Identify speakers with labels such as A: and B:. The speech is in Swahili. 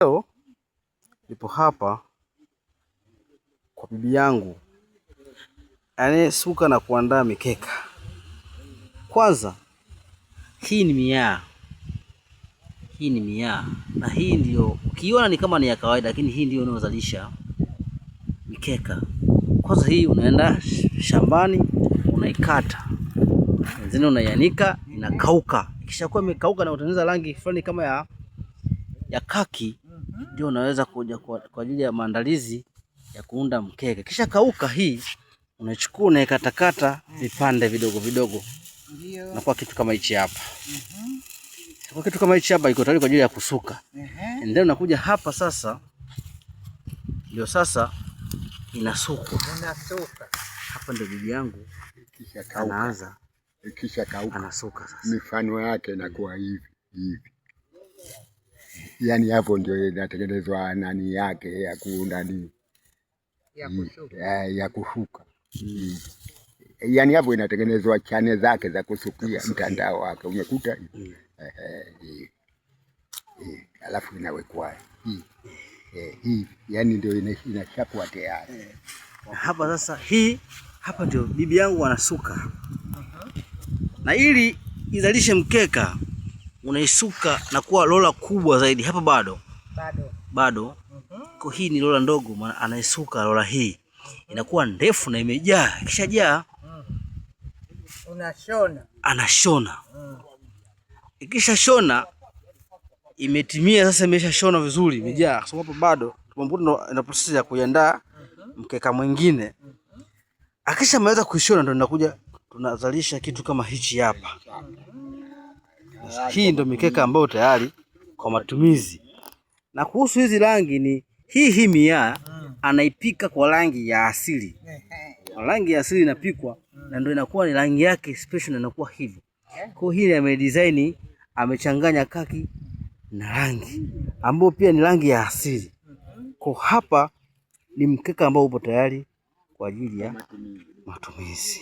A: Leo nipo hapa kwa bibi yangu anayesuka na kuandaa mikeka. Kwanza hii ni miaa, na hii ndio ukiona ni kama ni ya kawaida, lakini hii ndio inayozalisha mikeka. Kwanza hii unaenda shambani unaikata, zingine unaianika inakauka. Ikishakuwa imekauka na kutengeneza rangi fulani kama ya kaki, ndio unaweza kuja kwa ajili ya maandalizi ya kuunda mkeka. Kisha kauka hii unachukua unaikatakata vipande vidogo vidogo. Ndio. Na kwa kitu kama hichi hapa. Kwa kitu kama hichi hapa iko tayari kwa ajili ya kusuka. Ndio unakuja hapa sasa. Ndio sasa inasukwa. Hapa ndio bibi yangu anaanza.
B: Kisha kauka
A: anasuka sasa.
B: Mifano yake inakuwa hivi. Yaani hapo ndio inatengenezwa nani yake ya kuunda nini? Ya kushuka. Yaani hapo inatengenezwa chane zake za kusukia mtandao wake. Umekuta hivi. Alafu inawekwa hii. Yaani ndio inashakuwa tayari.
A: Hapa sasa hapa ndio bibi yangu anasuka. Na ili izalishe mkeka unaisuka na kuwa lola kubwa zaidi. Hapa bado. Kwa hii ni lola ndogo, maana anaisuka lola hii inakuwa ndefu na imejaa. Ikishajaa anashona. Ikishashona imetimia sasa, imeshashona vizuri, imejaa. So hapo bado tumembuta ina process ya kuandaa mkeka mwingine. Akishamaliza kuishona ndio inakuja tunazalisha kitu kama hichi hapa. Hii ndio mikeka ambayo tayari kwa matumizi. Na kuhusu hizi rangi ni hii miaa anaipika kwa rangi ya asili. Rangi ya asili inapikwa na ndio inakuwa ni rangi yake special, na inakuwa hivi. Kwa hiyo hili amedesign, amechanganya kaki na rangi ambayo pia ni rangi ya asili. Kwa hapa ni mkeka ambao upo tayari kwa ajili ya matumizi.